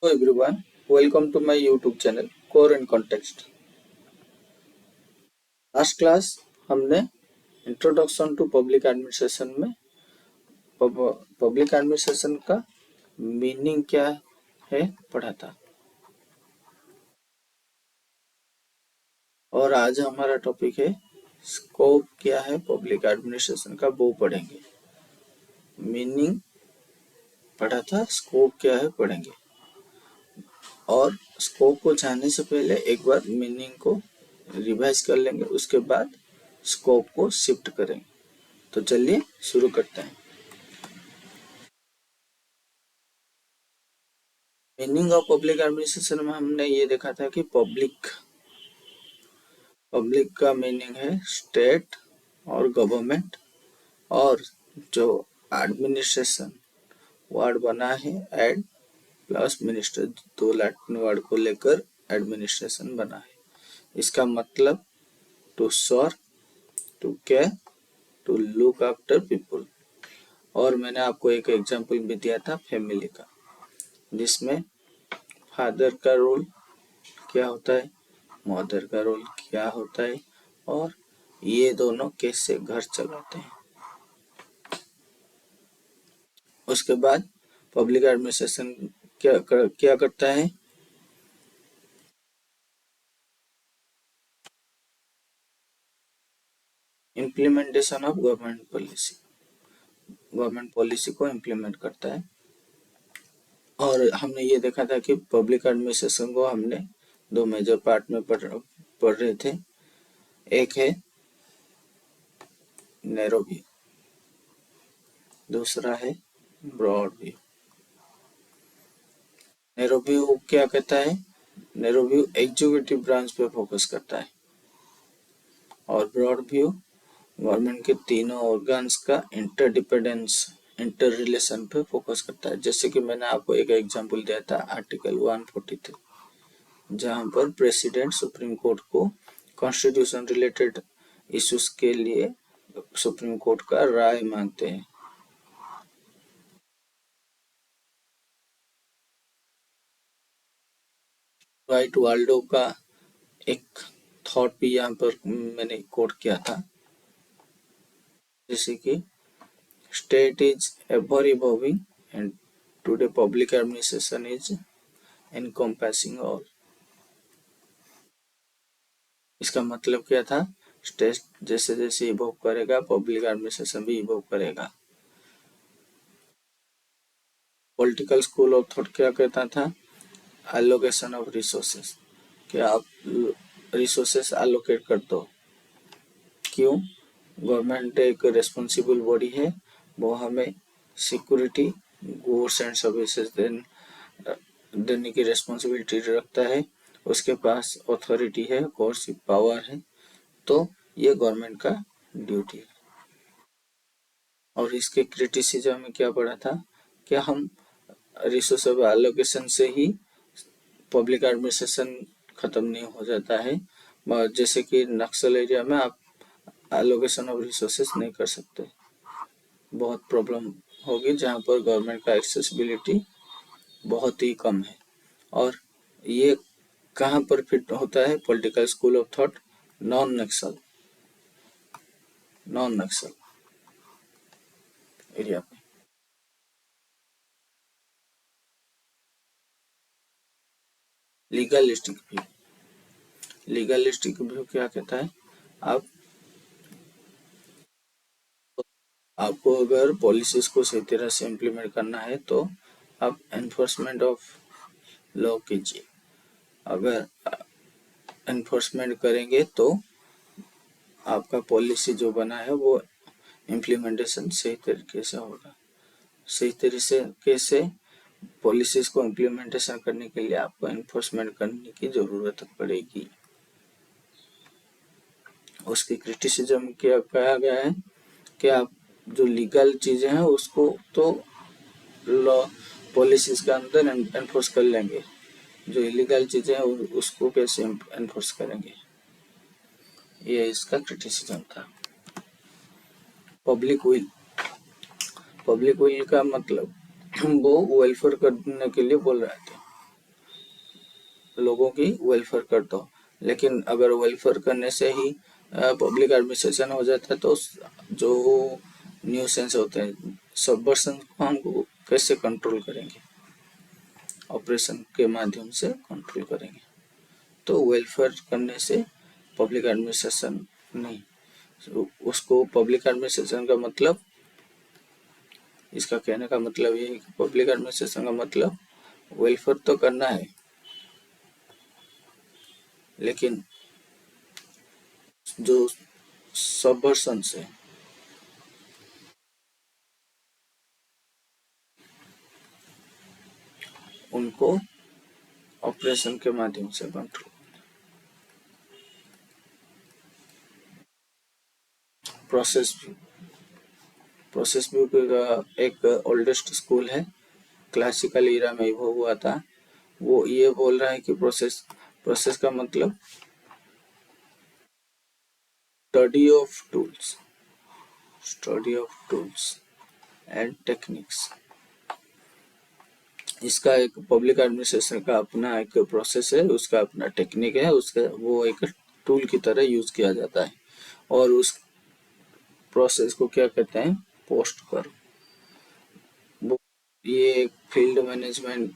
Hello everyone, welcome to my YouTube channel Core and Context. Last class हमने introduction to public administration में public administration का meaning क्या है पढ़ा था और आज हमारा टॉपिक है स्कोप क्या है पब्लिक एडमिनिस्ट्रेशन का, वो पढ़ेंगे। मीनिंग पढ़ा था, स्कोप क्या है पढ़ेंगे। और स्कोप को जानने से पहले एक बार मीनिंग को रिवाइज कर लेंगे, उसके बाद स्कोप को शिफ्ट करेंगे। तो चलिए शुरू करते हैं। मीनिंग ऑफ पब्लिक एडमिनिस्ट्रेशन में हमने ये देखा था कि पब्लिक का मीनिंग है स्टेट और गवर्नमेंट, और जो एडमिनिस्ट्रेशन वर्ड बना है एड प्लस मिनिस्टर, दो लैटिन वर्ड को लेकर एडमिनिस्ट्रेशन बना है। इसका मतलब to serve, to care, to look after people. और मैंने आपको एक एग्जांपल भी दिया था फैमिली का, जिसमें फादर का रोल क्या होता है, मदर का रोल क्या होता है, और ये दोनों कैसे घर चलाते हैं। उसके बाद पब्लिक एडमिनिस्ट्रेशन क्या करता है, इम्प्लीमेंटेशन ऑफ गवर्नमेंट पॉलिसी को इम्प्लीमेंट करता है। और हमने ये देखा था कि पब्लिक एडमिनिस्ट्रेशन को हमने दो मेजर पार्ट में पढ़ रहे थे। एक है नैरो व्यू, दूसरा है ब्रॉड व्यू। नैरो व्यू क्या कहता है, नैरो व्यू एग्जीक्यूटिव ब्रांच पे फोकस करता है, और ब्रॉड व्यू गवर्नमेंट के तीनों ऑर्गन्स का इंटरडिपेंडेंस, इंटर रिलेशन पे फोकस करता है। जैसे कि मैंने आपको एक एग्जांपल दिया था आर्टिकल 143, जहां पर प्रेसिडेंट सुप्रीम कोर्ट को कॉन्स्टिट्यूशन रिलेटेड इश्यूज के लिए सुप्रीम कोर्ट का राय मांगते हैं। राइट वाल्डो का एक थॉट भी यहाँ पर मैंने कोट किया था, जैसे कि state is ever evolving and today public administration is encompassing all. इसका मतलब क्या था, स्टेट जैसे जैसे इवॉल्व करेगा पब्लिक एडमिनिस्ट्रेशन भी इवॉल्व करेगा। पॉलिटिकल स्कूल ऑफ थॉट क्या कहता था, एलोकेशन ऑफ रिसोर्सेस, कि आप रिसोर्सेस एलोकेट कर दो। क्यों, गवर्नमेंट एक रेस्पॉन्सिबल बॉडी है, वो हमें सिक्योरिटी, गुड्स एंड सर्विसेज देने की रेस्पॉन्सिबिलिटी रखता है। उसके पास अथॉरिटी है, कोर्सिव पावर है, तो ये गवर्नमेंट का ड्यूटी है। और इसके क्रिटिसिज्म में क्या पड़ा था, क्या हम रिसोर्स एलोकेशन से ही पब्लिक एडमिनिस्ट्रेशन खत्म नहीं हो जाता है। जैसे कि नक्सल एरिया में आप एलोकेशन ऑफ रिसोर्सेस नहीं कर सकते, बहुत प्रॉब्लम होगी, जहाँ पर गवर्नमेंट का एक्सेसिबिलिटी बहुत ही कम है। और ये कहाँ पर फिट होता है, political school of thought non Naxal area पे। लीगलिस्टिक व्यू क्या कहता है, आपको अगर पॉलिसीज को सही तरह से इम्प्लीमेंट करना है तो आप एनफोर्समेंट ऑफ लॉ कीजिए। अगर एनफोर्समेंट करेंगे तो आपका पॉलिसी जो बना है वो इम्प्लीमेंटेशन सही तरीके से होगा। सही तरीके से पॉलिसीज को इम्प्लीमेंटेशन करने के लिए आपको एनफोर्समेंट करने की जरूरत पड़ेगी। उसकी क्रिटिसिज्म क्या कहा गया है कि आप जो लीगल चीजें हैं उसको तो लॉ पॉलिसीज के अंदर एनफोर्स कर लेंगे, जो इलीगल चीजें हैं उसको कैसे एनफोर्स करेंगे, ये इसका क्रिटिसिज्म था। पब्लिक विल का मतलब वो वेलफेयर करने के लिए बोल रहे थे। लोगों की वेलफेयर करता हो। लेकिन अगर वेलफेयर करने से ही पब्लिक एडमिनिस्ट्रेशन हो जाता है तो जो न्यूसेंस होते हैं सबवर्सन को हम कैसे कंट्रोल करेंगे? ऑपरेशन के माध्यम से कंट्रोल करेंगे। तो वेलफेयर करने से पब्लिक एडमिनिस्ट्रेशन नहीं, उसको पब्लिक एडमिनिस्ट्रेशन का मतलब, इसका कहने का मतलब ये है कि पब्लिक एडमिनिस्ट्रेशन का मतलब वेलफेयर तो करना है, लेकिन जो सबवर्सन से उनको ऑपरेशन के माध्यम से control. Process view, process view का एक ओल्डेस्ट स्कूल है, क्लासिकल ईरा में वो हुआ था। वो ये बोल रहा है कि प्रोसेस का मतलब study of tools and techniques. इसका एक पब्लिक एडमिनिस्ट्रेशन का अपना एक प्रोसेस है, उसका अपना टेक्निक है, उसका वो एक टूल की तरह यूज किया जाता है। और उस प्रोसेस को क्या कहते हैं? पोस्ट कर। ये field management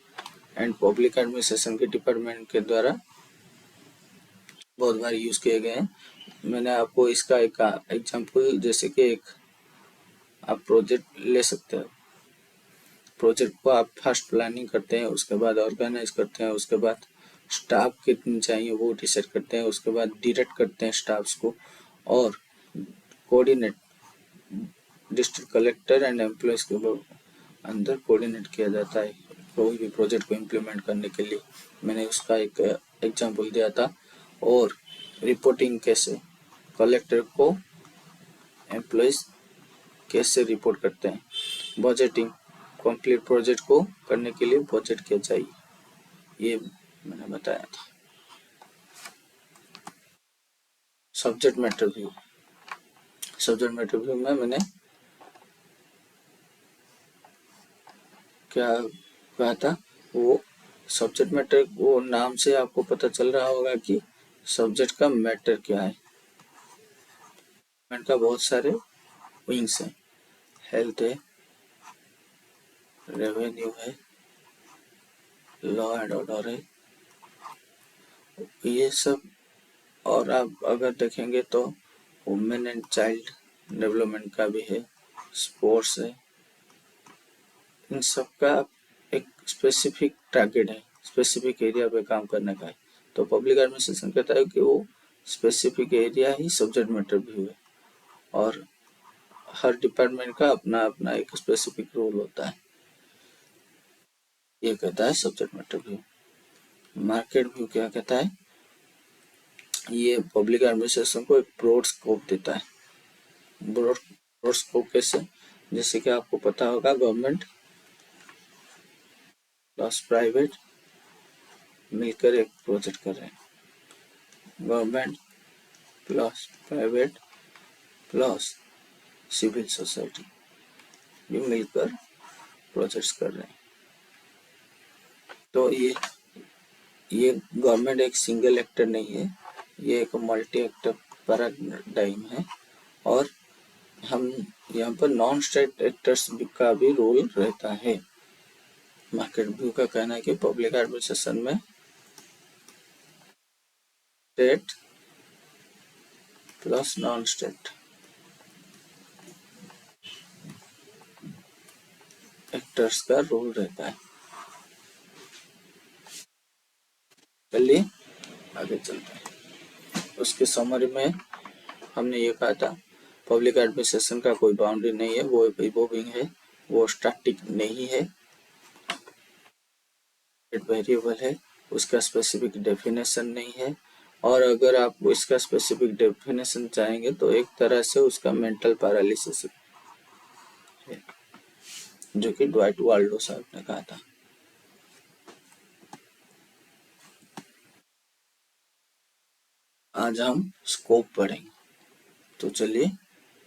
and public administration के डिपार्टमेंट के द्वारा बहुत बार यूज किए गए हैं। मैंने आपको इसका एक एग्जांपल, जैसे कि एक आप प्रोजेक्ट ले सकते हो। प्रोजेक्ट को आप फर्स्ट प्लानिंग करते हैं, उसके बाद ऑर्गेनाइज करते हैं, उसके बाद स्टाफ कितनी चाहिए वो डिसाइड करते हैं, उसके बाद डायरेक्ट करते हैं स्टाफ्स को, और coordinate district collector and employees के अंदर कोऑर्डिनेट किया जाता है कोई भी प्रोजेक्ट को इम्प्लीमेंट करने के लिए। मैंने उसका एक एग्जांपल दिया था। और रिपोर्टिंग कैसे, कलेक्टर को एम्प्लॉयज कैसे रिपोर्ट करते हैं। बजटिंग, कंप्लीट प्रोजेक्ट को करने के लिए बजट क्या चाहिए, ये मैंने बताया था। Subject matter view, subject matter view में मैंने क्या कहा था? वो सब्जेक्ट मैटर, वो नाम से आपको पता चल रहा होगा कि सब्जेक्ट का मैटर क्या है। का बहुत सारे विंग्स हैं, हेल्थ है, रेवेन्यू है, लॉ एंड ऑर्डर है, ये सब। और आप अगर देखेंगे तो वुमेन एंड चाइल्ड डेवलपमेंट का भी है, स्पोर्ट्स है। इन सब का एक स्पेसिफिक टारगेट है, स्पेसिफिक एरिया पे काम करने का है। तो पब्लिक एडमिनिस्ट्रेशन कहता है कि वो स्पेसिफिक एरिया ही सब्जेक्ट मैटर व्यू है, और हर डिपार्टमेंट का अपना अपना एक स्पेसिफिक रोल होता है। ये कहता है subject matter view. Market view क्या कहता है? ये पब्लिक एडमिनिस्ट्रेशन को एक ब्रॉड स्कोप देता है। ब्रॉड स्कोप कैसे? जैसे कि आपको पता होगा गवर्नमेंट प्लस प्राइवेट मिलकर एक प्रोजेक्ट कर रहे हैं। Government plus private plus civil society, ये मिलकर प्रोजेक्ट्स कर रहे हैं। तो ये गवर्नमेंट एक सिंगल एक्टर नहीं है, ये एक मल्टी एक्टर पैराडाइम है। और हम यहाँ पर नॉन स्टेट एक्टर्स का भी रोल रहता है। मार्केट व्यू का कहना है कि पब्लिक एडमिनिस्ट्रेशन में state plus non state actors का रोल रहता है। चलिए आगे चलते हैं। उसके समरी में हमने ये कहा था पब्लिक एडमिनिस्ट्रेशन का कोई बाउंड्री नहीं है, वो इवॉल्विंग है, वो स्टैटिक नहीं है, वेरिएबल है, उसका स्पेसिफिक डेफिनेशन नहीं है। और अगर आप इसका स्पेसिफिक डेफिनेशन चाहेंगे तो एक तरह से उसका मेंटल पैरालिसिस है, जो कि ड्वाइट वाल्डो साहब ने कहा था। आज हम स्कोप पढ़ेंगे, तो चलिए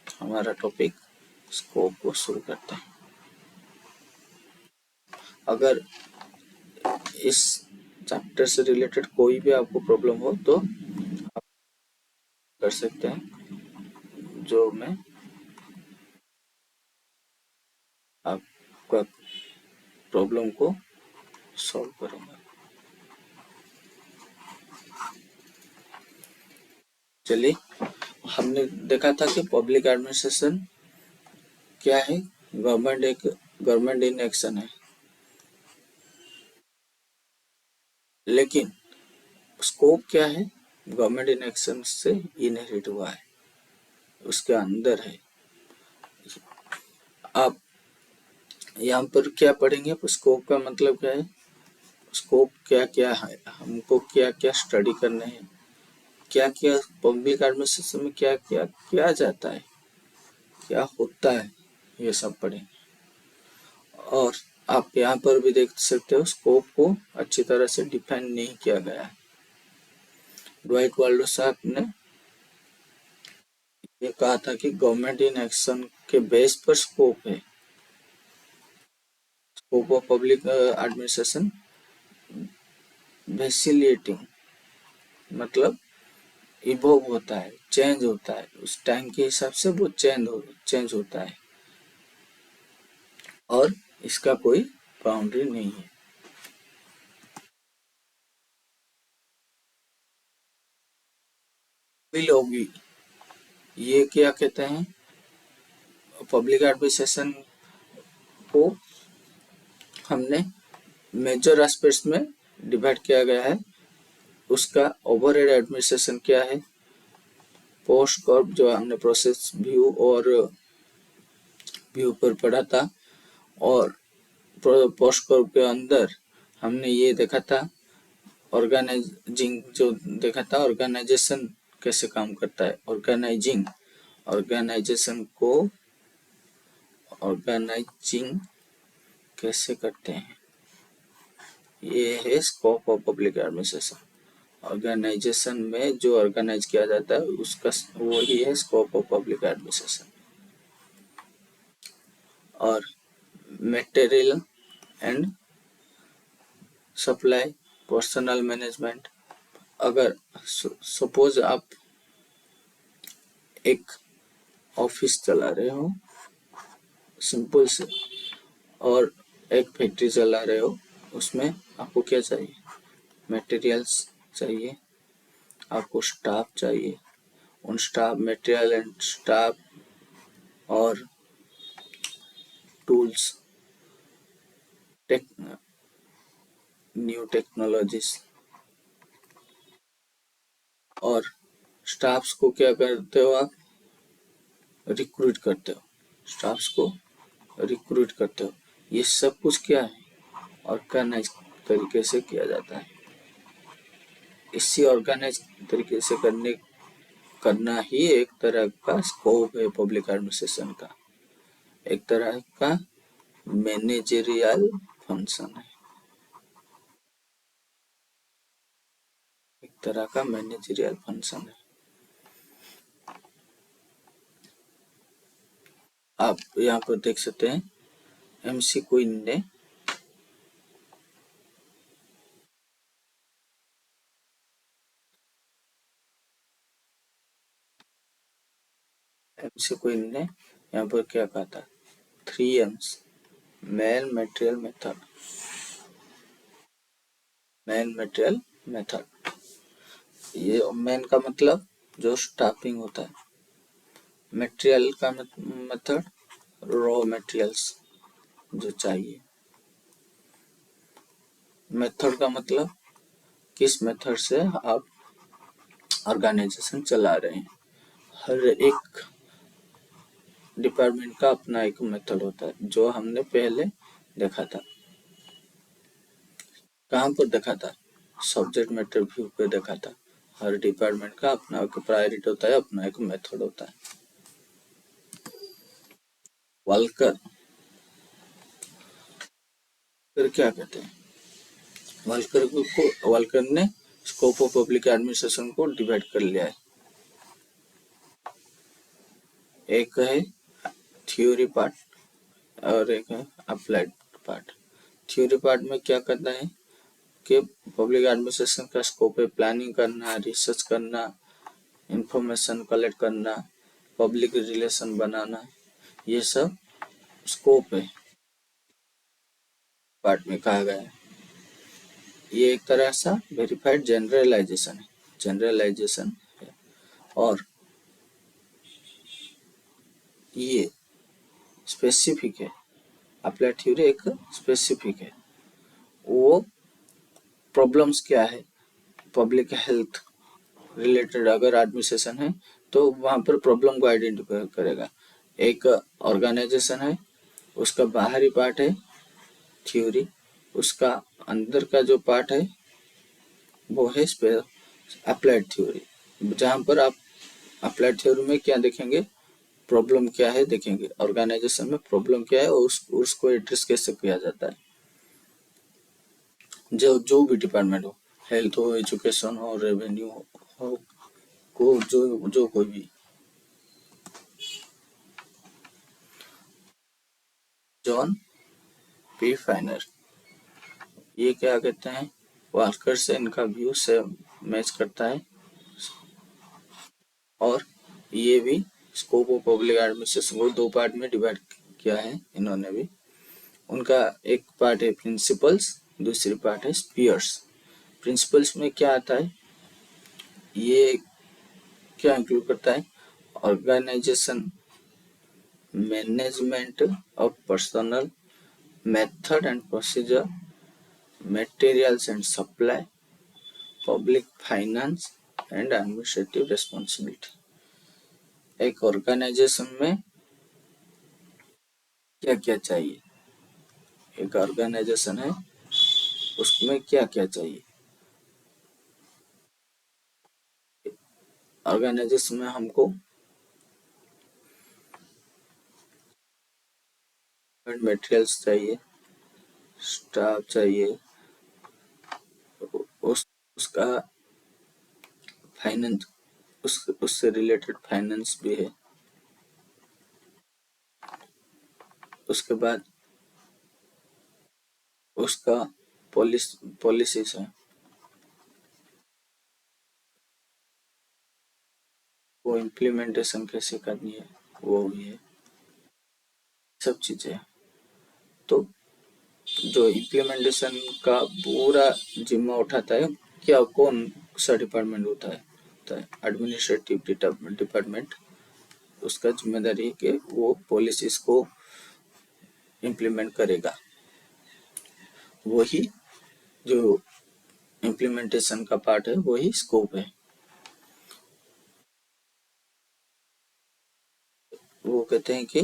हमारा टॉपिक स्कोप को शुरू करते हैं। अगर इस चैप्टर से रिलेटेड कोई भी आपको प्रॉब्लम हो तो आप कर सकते हैं, जो मैं आपका प्रॉब्लम को सॉल्व करूंगा। चलिए, हमने देखा था कि पब्लिक एडमिनिस्ट्रेशन क्या है, गवर्नमेंट इन एक्शन है, लेकिन स्कोप क्या है, गवर्नमेंट इन एक्शन से इनहेरिट हुआ है, उसके अंदर है। आप यहाँ पर क्या पढ़ेंगे, स्कोप का मतलब क्या है, स्कोप क्या क्या है, हमको क्या क्या स्टडी करना है, क्या क्या पब्लिक एडमिनिस्ट्रेशन में क्या क्या किया जाता है, क्या होता है, ये सब पढ़ेंगे। और आप यहाँ पर भी देख सकते हो स्कोप को अच्छी तरह से डिफाइन नहीं किया गया है। ड्वाइट वाल्डो साहब ने ये कहा था कि गवर्नमेंट इन एक्शन के बेस पर स्कोप है, scope of public administration vacillating, मतलब इवोव होता है, चेंज होता है, उस टाइम के हिसाब से वो चेंज होता है, और इसका कोई बाउंड्री नहीं है। लोगी ये क्या कहते हैं, पब्लिक एडमिनिस्ट्रेशन को हमने मेजर एस्पेक्ट्स में डिवाइड किया गया है। उसका ओवरहेड एडमिनिस्ट्रेशन क्या है, पोस्ट कर्व जो हमने प्रोसेस व्यू और व्यू पर पढ़ा था, और पोस्ट कर्व के अंदर हमने ये देखा था ऑर्गेनाइजिंग, जो देखा था ऑर्गेनाइजेशन कैसे काम करता है, ऑर्गेनाइजेशन को ऑर्गेनाइजिंग कैसे करते हैं, ये है scope of public administration. Organisation में जो ऑर्गेनाइज किया जाता है उसका वही है स्कोप ऑफ पब्लिक एडमिनिस्ट्रेशन। और material and supply, personal management, अगर सपोज आप एक ऑफिस चला रहे हो सिंपल से, और एक फैक्ट्री चला रहे हो, उसमें आपको क्या चाहिए, मटेरियल्स चाहिए, आपको स्टाफ चाहिए, उन स्टाफ मटेरियल एंड स्टाफ और टूल्स, न्यू टेक्नोलॉजीज, और स्टाफ्स को क्या करते हो आप, रिक्रूट करते हो, स्टाफ्स को रिक्रूट करते हो। ये सब कुछ क्या है, ऑर्गेनाइज तरीके से किया जाता है। इसी ऑर्गेनाइज तरीके से करना ही एक तरह का स्कोप है पब्लिक एडमिनिस्ट्रेशन का, एक तरह का मैनेजरियल फंक्शन है, एक तरह का मैनेजरियल फंक्शन है। आप यहाँ पर देख सकते हैं एमसी क्वीन ने यहाँ पर क्या कहा था, 3 M's, man material method, man material method. ये मैन का मतलब जो स्टाफिंग होता है, मटेरियल का मेथड रॉ मटेरियल्स जो चाहिए, मेथड का मतलब किस मेथड से आप ऑर्गेनाइजेशन चला रहे हैं। हर एक डिपार्टमेंट का अपना एक मेथड होता है, जो हमने पहले देखा था। कहाँ पर देखा था, सब्जेक्ट मैटर व्यू पे देखा था। हर डिपार्टमेंट का अपना एक प्रायोरिटी होता है, अपना एक मेथड होता है। वाल्कर क्या कहते हैं, वाल्कर ने स्कोप ऑफ पब्लिक एडमिनिस्ट्रेशन को डिवाइड कर लिया है। एक है थ्योरी पार्ट और एक है अप्लाइड पार्ट। थ्योरी पार्ट में क्या करना है, कि पब्लिक एडमिनिस्ट्रेशन का स्कोप है प्लानिंग करना, रिसर्च करना, इंफॉर्मेशन कलेक्ट करना, पब्लिक रिलेशन बनाना, ये सब स्कोप है पार्ट में कहा गया है। ये एक तरह सा वेरीफाइड जनरलाइजेशन है। और ये स्पेसिफिक है, अप्लाइड थ्योरी एक स्पेसिफिक है। वो प्रॉब्लम्स क्या है, पब्लिक हेल्थ रिलेटेड अगर एडमिनिस्ट्रेशन है तो वहाँ पर प्रॉब्लम को आइडेंटिफाई करेगा। एक ऑर्गेनाइजेशन है, उसका बाहरी पार्ट है थ्योरी, उसका अंदर का जो पार्ट है वो है अप्लाइड थ्योरी, जहाँ पर आप अप्लाइड थ्योरी में क्या देखेंगे, प्रॉब्लम क्या है देखेंगे, ऑर्गेनाइजेशन में प्रॉब्लम क्या है और उसको एड्रेस कैसे किया जाता है। जो भी डिपार्टमेंट हो, हेल्थ हो, एजुकेशन हो, रेवेन्यू हो, को जो कोई भी। जॉन पी फाइनर, ये क्या कहते हैं, वाल्कर से इनका व्यू से मैच करता है। और ये भी स्कोप ऑफ पब्लिक एडमिनिस्ट्रेशन को दो पार्ट में डिवाइड किया है इन्होंने भी। उनका एक पार्ट है प्रिंसिपल्स, दूसरी पार्ट है स्पीयर्स। प्रिंसिपल्स में क्या आता है, ये क्या इंक्लूड करता है, organisation, management of personnel, method and procedure, materials and supply, public finance and administrative responsibility। एक ऑर्गेनाइजेशन में क्या क्या चाहिए, एक ऑर्गेनाइजेशन है उसमें क्या क्या चाहिए। ऑर्गेनाइजेशन में हमको मटेरियल्स चाहिए, स्टाफ चाहिए, उसका फाइनेंस, उससे रिलेटेड फाइनेंस भी है। उसके बाद उसका पॉलिसीज है, वो इम्प्लीमेंटेशन कैसे करनी है वो भी है, सब चीजें। तो जो इम्प्लीमेंटेशन का पूरा जिम्मा उठाता है, क्या कौन सा डिपार्टमेंट होता है, एडमिनिस्ट्रेटिव डिपार्टमेंट। उसका जिम्मेदारी है कि वो पॉलिसीज को इम्प्लीमेंट करेगा। वही जो इम्प्लीमेंटेशन का पार्ट है वही स्कोप है। वो कहते हैं कि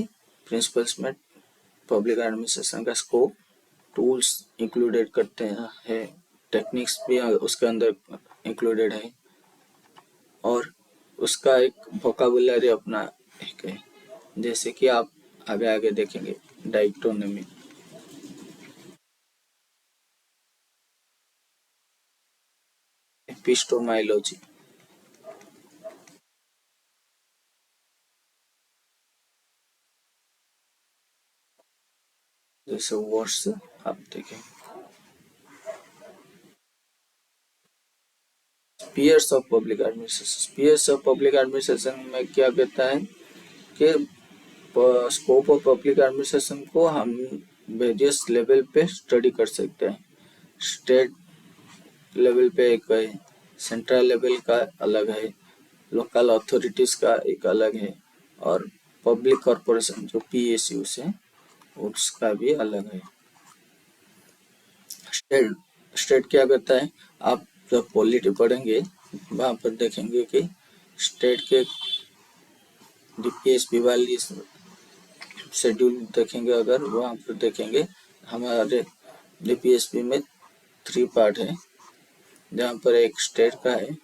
प्रिंसिपल्स में पब्लिक एडमिनिस्ट्रेशन का स्कोप, टूल्स इंक्लूडेड करते हैं, टेक्निक्स भी उसके अंदर इंक्लूडेड है, और उसका एक वोकाबुलरी अपना एक है, जैसे कि आप आगे आगे देखेंगे डाइक्टोनमी, एपिस्टोमाइलोजी, जैसे वर्ड्स आप देखें। Spheres of public administration, spheres of public administration में क्या कहता है कि स्कोप ऑफ पब्लिक एडमिनिस्ट्रेशन को हम वेरियस लेवल पे स्टडी कर सकते हैं। स्टेट लेवल पे एक है, सेंट्रल लेवल का अलग है, लोकल अथॉरिटीज का एक अलग है, और पब्लिक कॉरपोरेशन जो पीएसयू से उसका भी अलग है। स्टेट स्टेट क्या करता है, आप जब पॉलिटी पढ़ेंगे वहां पर देखेंगे कि स्टेट के डीपीएसपी वाली शेड्यूल देखेंगे, अगर वहां पर देखेंगे हमारे डीपीएसपी में 3 पार्ट है, जहाँ पर एक स्टेट का है,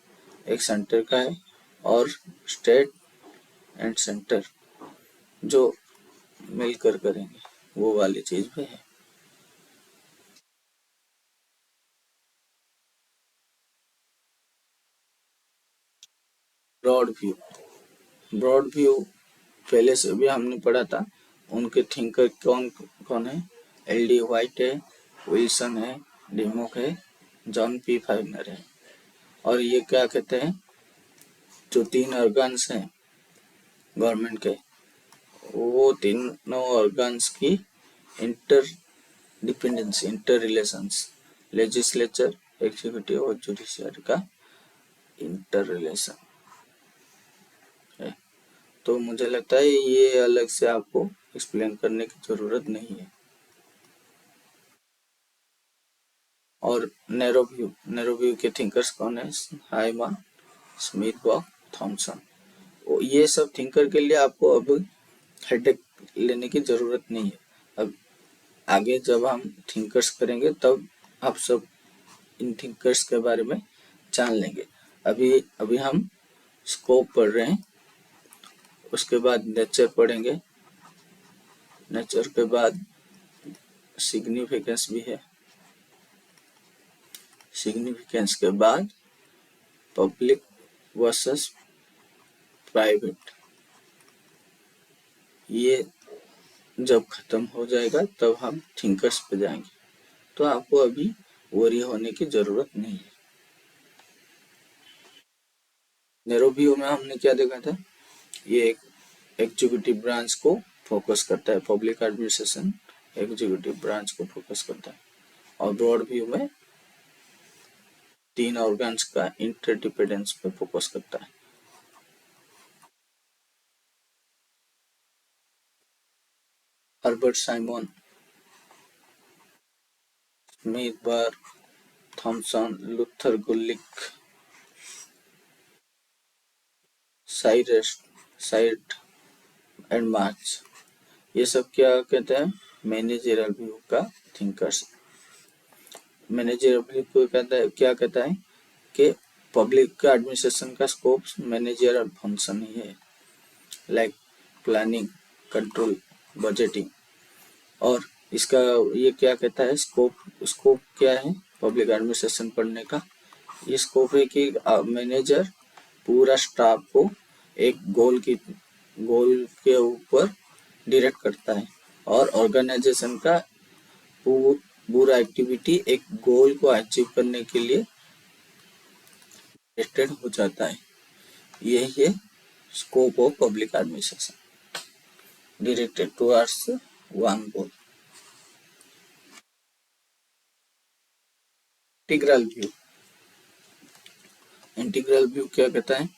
एक सेंटर का है, और स्टेट एंड सेंटर जो मिलकर करेंगे वो वाली चीज भी है। ब्रॉड व्यू पहले से भी हमने पढ़ा था। उनके थिंकर कौन कौन है, एल डी वाइट है, विल्सन है, डिमोक है, जॉन पी फाइनर है। और ये क्या कहते हैं, जो 3 ऑर्गन्स हैं गवर्नमेंट के, वो तीनों ऑर्गन्स की inter dependency, inter relations, legislature, executive और जुडिशियरी का इंटर रिलेशन है। तो मुझे लगता है ये अलग से आपको एक्सप्लेन करने की जरूरत नहीं है। और नैरो व्यू के थिंकर्स कौन है, हाइमान, स्मिथ व थॉमसन। ये सब थिंकर के लिए आपको अब हेडेक लेने की जरूरत नहीं है। अब आगे जब हम थिंकर्स करेंगे तब आप सब इन थिंकर्स के बारे में जान लेंगे। अभी अभी हम स्कोप पढ़ रहे हैं, उसके बाद नेचर पढ़ेंगे, नेचर के बाद सिग्निफिकेंस भी है, सिग्निफिकेंस के बाद पब्लिक वर्सेस प्राइवेट। ये जब खत्म हो जाएगा तब हम थिंकर्स पे जाएंगे। तो आपको अभी वरी होने की जरूरत नहीं है। नैरो व्यू में हमने क्या देखा था, ये एक एग्जीक्यूटिव ब्रांच को फोकस करता है, पब्लिक एडमिनिस्ट्रेशन एग्जीक्यूटिव ब्रांच को फोकस करता है। और ब्रॉड व्यू में 3 ऑर्गन्स का इंटरडिपेंडेंस पे फोकस करता है। Herbert Simon, Smithburg, Thompson, Luther Gulick, Cyert and March, ये सब क्या कहते हैं, मैनेजरियल व्यू का थिंकर्स। मैनेजरियल व्यू को कहता है, क्या कहता है कि पब्लिक का एडमिनिस्ट्रेशन का स्कोप मैनेजरियल फंक्शन ही है, लाइक प्लानिंग, कंट्रोल, बजटिंग। और इसका ये क्या कहता है, स्कोप क्या है पब्लिक एडमिनिस्ट्रेशन पढ़ने का, ये स्कोप है कि मैनेजर पूरा स्टाफ को एक गोल के ऊपर डायरेक्ट करता है, और ऑर्गेनाइजेशन का पूरा एक्टिविटी एक गोल को अचीव करने के लिए डायरेक्टेड हो जाता है। यही है scope of public administration, directed towards one goal. Integral view क्या कहता है,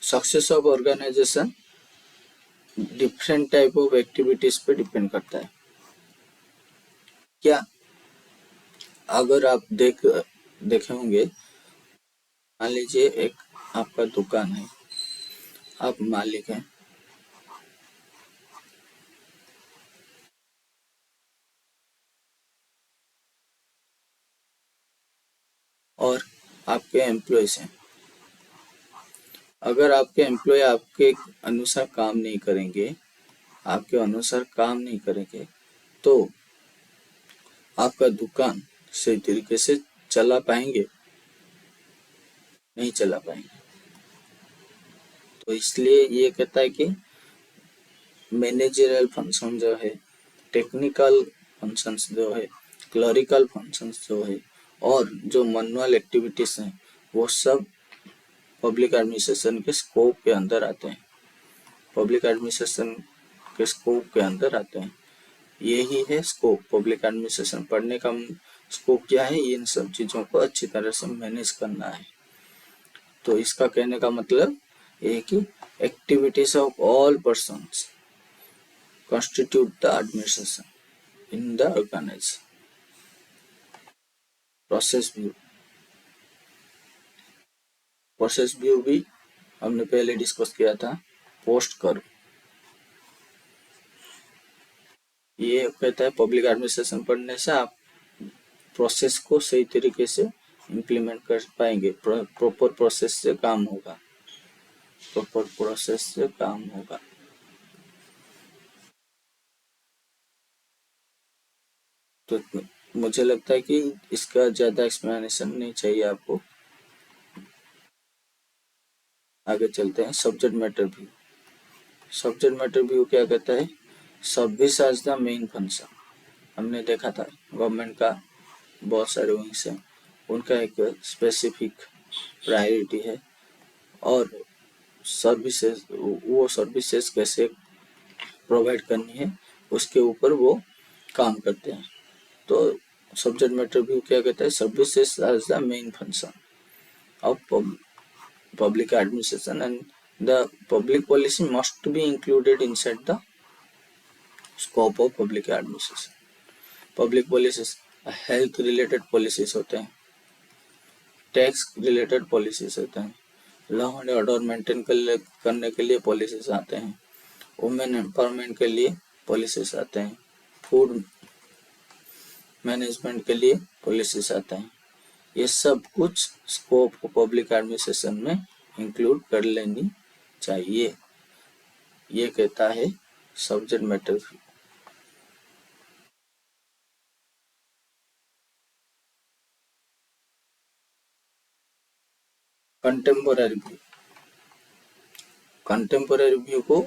success of organisation different type of activities पे डिपेंड करता है। क्या अगर आप देखे होंगे, मान लीजिए एक आपका दुकान है, आप मालिक हैं, और आपके एम्प्लॉयज हैं। अगर आपके एम्प्लॉय आपके अनुसार काम नहीं करेंगे, तो आपका दुकान सही तरीके से चला पाएंगे, नहीं चला पाएंगे। तो इसलिए ये कहता है कि मैनेजरियल फंक्शन जो है, टेक्निकल फंक्शंस जो है, क्लरिकल फंक्शंस जो है, और जो मैनुअल एक्टिविटीज हैं, वो सब पब्लिक एडमिनिस्ट्रेशन के स्कोप के अंदर आते हैं, पब्लिक एडमिनिस्ट्रेशन के स्कोप के अंदर आते हैं। यही है स्कोप, पब्लिक एडमिनिस्ट्रेशन पढ़ने का स्कोप क्या है, इन सब चीजों को अच्छी तरह से मैनेज करना है। तो इसका कहने का मतलब ये है कि activities of all persons constitute the administration in the organization. Process view भी हमने पहले डिस्कस किया था, पोस्ट कर्व। ये कहता है पब्लिक एडमिनिस्ट्रेशन पढ़ने से आप प्रोसेस को सही तरीके से इम्प्लीमेंट कर पाएंगे, प्रॉपर प्रोसेस से काम होगा, प्रॉपर प्रोसेस से काम होगा। तो मुझे लगता है कि इसका ज्यादा एक्सप्लेनेशन नहीं चाहिए आपको। आगे चलते हैं, subject matter view. Subject matter view क्या कहता है, service as the main function. हमने देखा था गवर्नमेंट का बहुत सारे विंग्स हैं, उनका एक स्पेसिफिक प्रायोरिटी है और सर्विसेज, वो सर्विसेज कैसे प्रोवाइड करनी है उसके ऊपर वो काम करते हैं। तो सब्जेक्ट मैटर व्यू क्या कहता है, services as the main function of public administration and the public policy must be included inside the scope of public administration. Public policies health related policies होते हैं, टैक्स रिलेटेड पॉलिसीज होते हैं, law and order maintain करने के लिए policies आते हैं, women empowerment के लिए पॉलिसीज आते हैं, फूड मैनेजमेंट के लिए पॉलिसीज आते हैं। ये सब कुछ स्कोप पब्लिक एडमिनिस्ट्रेशन में इंक्लूड कर लेनी चाहिए, ये कहता है subject matter view. Contemporary view, contemporary view को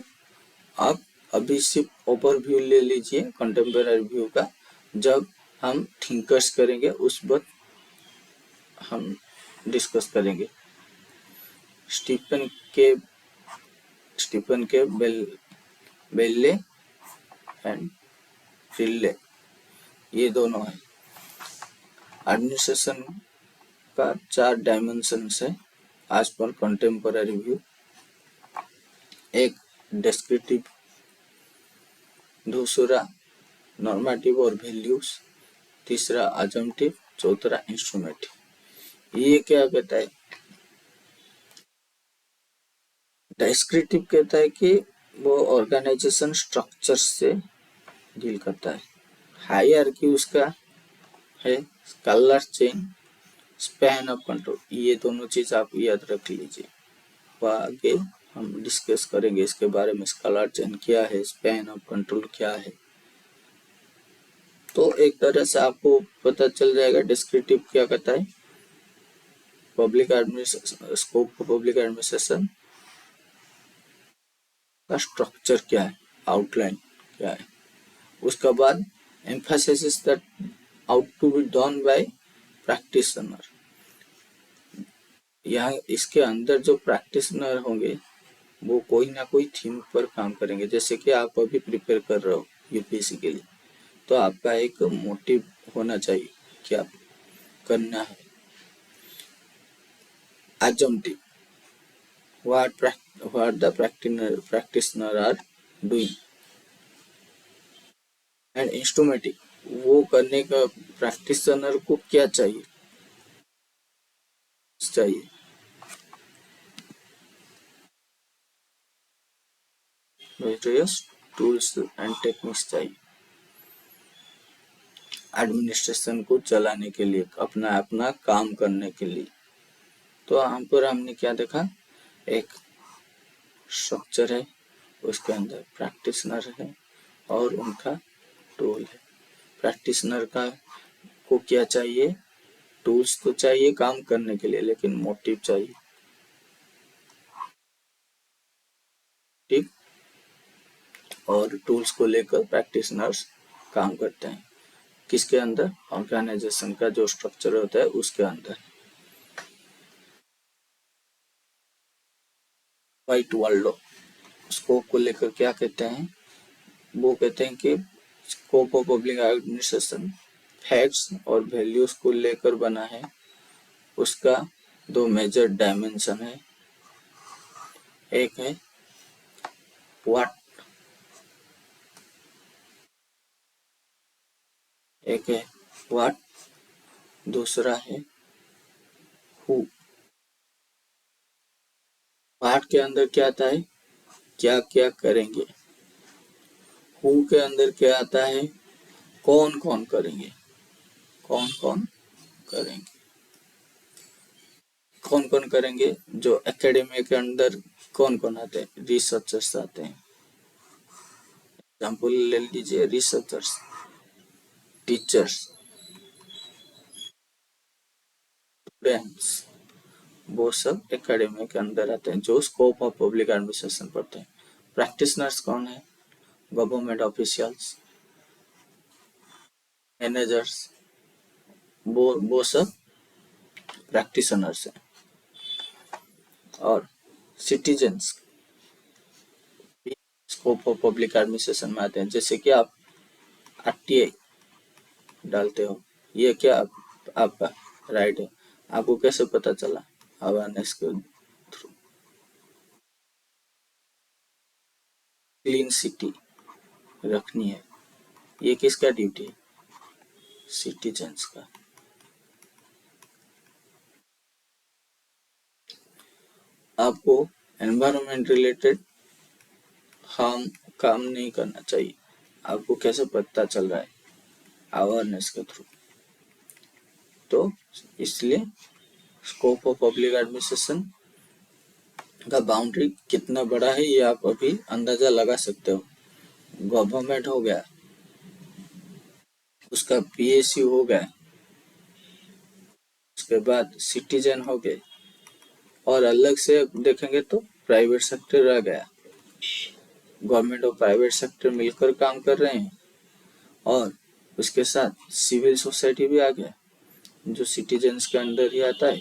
आप अभी सिर्फ ओवरव्यू ले लीजिए कंटेम्पोररी व्यू का, जब हम थिंकर्स करेंगे उस वक्त हम डिस्कस करेंगे। स्टीफन के बेल्ले एंड रिल्ले, ये दोनों है। एडमिनिस्ट्रेशन का 4 डायमेंशंस है आज पर कंटेम्पोररी व्यू। एक डिस्क्रिप्टिव, दूसरा नॉर्मेटिव और वैल्यूज, तीसरा अजम्पटिव, चौथा इंस्ट्रूमेंटिव। ये क्या कहता है, डिस्क्रिप्टिव कहता है कि वो ऑर्गेनाइजेशन स्ट्रक्चर से डील करता है, हायरार्की उसका है, colour chain, span of control, ये दोनों चीज आप याद रख लीजिए, आगे हम डिस्कस करेंगे इसके बारे में, कलर चेन क्या है, स्पैन ऑफ कंट्रोल क्या है। तो एक तरह से आपको पता चल जाएगा डिस्क्रिप्टिव क्या कहता है, public administration, scope of public administration का स्ट्रक्चर क्या है, आउटलाइन क्या है। उसके बाद emphasis is that ought to be done by practitioner. यहाँ इसके अंदर जो प्रैक्टिशनर होंगे वो कोई ना कोई थीम पर काम करेंगे। जैसे कि आप अभी प्रिपेयर कर रहे हो यूपीएससी के लिए, तो आपका एक मोटिव होना चाहिए क्या करना है। Assumptive, what the practitioner are doing, and instrumentive, वो करने का प्रैक्टिशनर को क्या चाहिए वेरियस टूल्स एंड टेक्निक्स चाहिए एडमिनिस्ट्रेशन को चलाने के लिए, अपना अपना काम करने के लिए। तो यहाँ पर हमने क्या देखा, एक स्ट्रक्चर है, उसके अंदर प्रैक्टिशनर है और उनका टूल है। प्रैक्टिशनर का को क्या चाहिए, टूल्स तो चाहिए काम करने के लिए, लेकिन मोटिव चाहिए, ठीक। और टूल्स को लेकर प्रैक्टिशनर्स काम करते हैं किसके अंदर, ऑर्गेनाइजेशन का जो स्ट्रक्चर होता है उसके अंदर। व्हाइट वर्ल्ड स्कोप को लेकर क्या कहते हैं, वो कहते हैं कि scope of public administration facts और वैल्यूज को लेकर बना है, उसका 2 मेजर डायमेंशन है, एक है व्हाट, एक है व्हाट, दूसरा है हु। व्हाट के अंदर क्या आता है, क्या क्या करेंगे, हु के अंदर क्या आता है, कौन कौन करेंगे, कौन कौन करेंगे, कौन कौन करेंगे। जो एकेडमी के अंदर कौन कौन आते हैं, रिसर्चर्स आते हैं, एग्जाम्पल ले लीजिए, रिसर्चर्स, टीचर्स, स्टूडेंट्स, वो सब एकेडमी के अंदर आते हैं जो स्कोप ऑफ पब्लिक एडमिनिस्ट्रेशन पढ़ते हैं। प्रैक्टिशनर्स कौन है, गवर्नमेंट ऑफिशियल्स, मैनेजर्स, वो सब प्रैक्टिशनर्स हैं। और citizens scope of public administration में आते हैं। जैसे कि आप आरटीआई डालते हो, ये क्या आपका राइट है। आपको कैसे पता चला? अवेयरनेस के थ्रू। क्लीन सिटी रखनी है, ये किसका ड्यूटी है? सिटीजन्स का। आपको एनवायरनमेंट रिलेटेड हार्म काम नहीं करना चाहिए। आपको कैसे पता चल रहा है? अवेयरनेस के थ्रू। तो इसलिए स्कोप ऑफ पब्लिक एडमिनिस्ट्रेशन का बाउंड्री कितना बड़ा है ये आप अभी अंदाजा लगा सकते हो। गवर्नमेंट हो गया, उसका पीएसयू हो गया, उसके बाद सिटीजन हो गए, और अलग से देखेंगे तो प्राइवेट सेक्टर रह गया। गवर्नमेंट और प्राइवेट सेक्टर मिलकर काम कर रहे हैं, और उसके साथ सिविल सोसाइटी भी आ गया जो सिटीजन्स के अंडर ही आता है।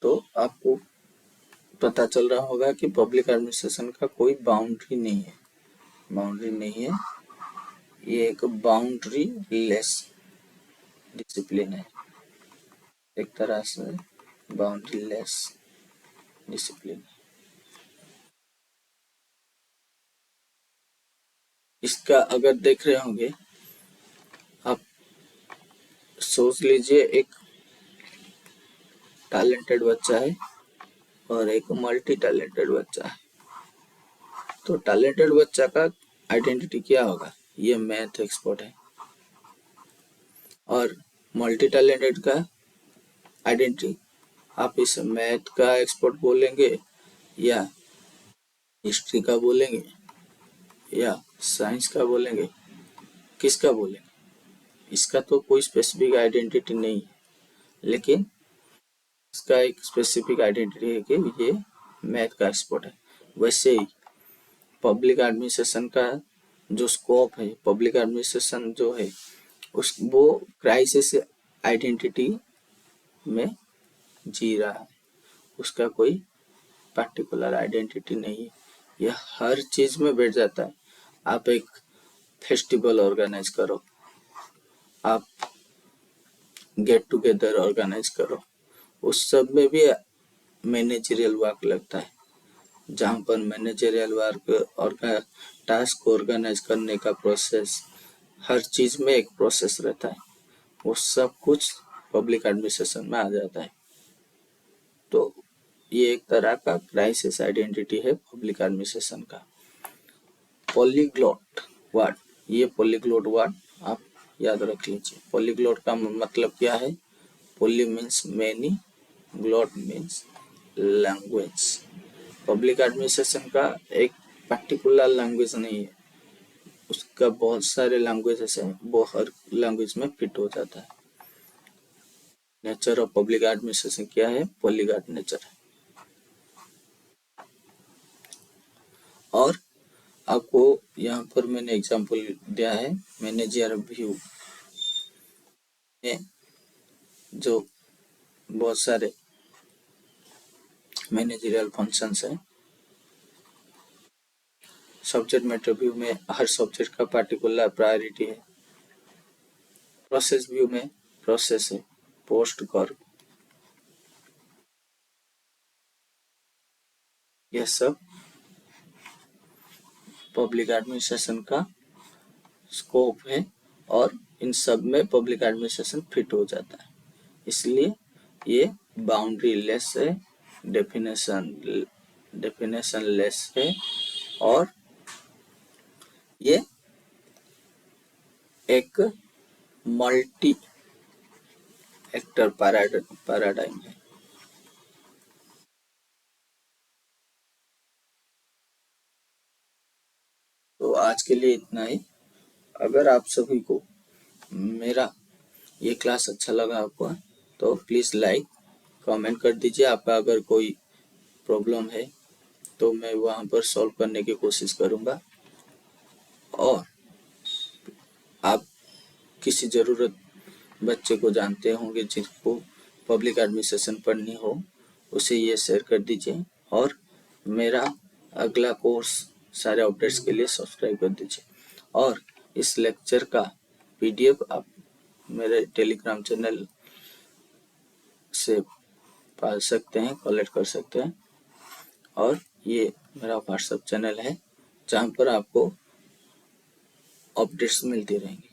तो आपको पता चल रहा होगा कि पब्लिक एडमिनिस्ट्रेशन का कोई बाउंड्री नहीं है। बाउंड्री नहीं है, ये एक बाउंड्री लेस डिसिप्लिन है, एक तरह से बाउंड्री लेस डिसिप्लिन। इसका अगर देख रहे होंगे आप, सोच लीजिए एक टैलेंटेड बच्चा है और एक मल्टी टैलेंटेड बच्चा है। तो टैलेंटेड बच्चा का आइडेंटिटी क्या होगा? ये मैथ एक्सपर्ट है। और मल्टी टैलेंटेड का आइडेंटिटी, आप इसे मैथ का एक्सपर्ट बोलेंगे या हिस्ट्री का बोलेंगे या साइंस का बोलेंगे, किसका बोलेंगे? इसका तो कोई स्पेसिफिक आइडेंटिटी नहीं है, लेकिन इसका एक स्पेसिफिक आइडेंटिटी है कि ये मैथ का एक्सपर्ट है। वैसे ही पब्लिक एडमिनिस्ट्रेशन का जो स्कोप है, पब्लिक एडमिनिस्ट्रेशन जो है उस वो क्राइसिस आइडेंटिटी में जी रहा है। उसका कोई पर्टिकुलर आइडेंटिटी नहीं है, यह हर चीज में बैठ जाता है। आप एक फेस्टिवल ऑर्गेनाइज करो, आप गेट टुगेदर ऑर्गेनाइज करो, उस सब में भी मैनेजरियल वर्क लगता है। जहाँ पर मैनेजरियल वर्क और टास्क को ऑर्गेनाइज करने का प्रोसेस, हर चीज में एक प्रोसेस रहता है, वो सब कुछ पब्लिक एडमिनिस्ट्रेशन में आ जाता है। तो ये एक तरह का क्राइसिस आइडेंटिटी है पब्लिक एडमिनिस्ट्रेशन का। पॉलीग्लॉट वर्ड, ये पॉलीग्लॉट वर्ड आप याद रख लीजिए। पॉलीग्लॉट का मतलब क्या है? Poly means many, glot means language. Public administration का एक पर्टिकुलर लैंग्वेज नहीं है, उसका बहुत सारे लैंग्वेजेस हैं, वो हर लैंग्वेज में फिट हो जाता है। नेचर ऑफ पब्लिक एडमिनिस्ट्रेशन क्या है? पॉलीगॉट नेचर है। और आपको यहाँ पर मैंने एग्जांपल दिया है मैनेजर व्यू में, जो बहुत सारे मैनेजरियल फंक्शंस हैं। सब्जेक्ट मैटर व्यू में हर सब्जेक्ट का पर्टिकुलर प्रायोरिटी है। प्रोसेस व्यू में प्रोसेस है, पोस्ट कर, यह सब पब्लिक एडमिनिस्ट्रेशन का स्कोप है, और इन सब में पब्लिक एडमिनिस्ट्रेशन फिट हो जाता है। इसलिए ये बाउंड्री लेस है, डेफिनेशन लेस है, और ये एक मल्टी एक्टर पैराडाइम है। तो आज के लिए इतना ही। अगर आप सभी को मेरा ये क्लास अच्छा लगा आपको, तो प्लीज लाइक, कमेंट कर दीजिए। आपका अगर कोई प्रॉब्लम है तो मैं वहाँ पर सॉल्व करने की कोशिश करूँगा। और आप किसी ज़रूरत बच्चे को जानते होंगे जिसको पब्लिक एडमिनिस्ट्रेशन पढ़नी हो, उसे ये शेयर कर दीजिए। और मेरा अगला कोर्स सारे अपडेट्स के लिए सब्सक्राइब कर दीजिए। और इस लेक्चर का PDF आप मेरे टेलीग्राम चैनल से पा सकते हैं, कलेक्ट कर सकते हैं। और ये मेरा व्हाट्सएप चैनल है जहाँ पर आपको अपडेट्स मिलते रहेंगे।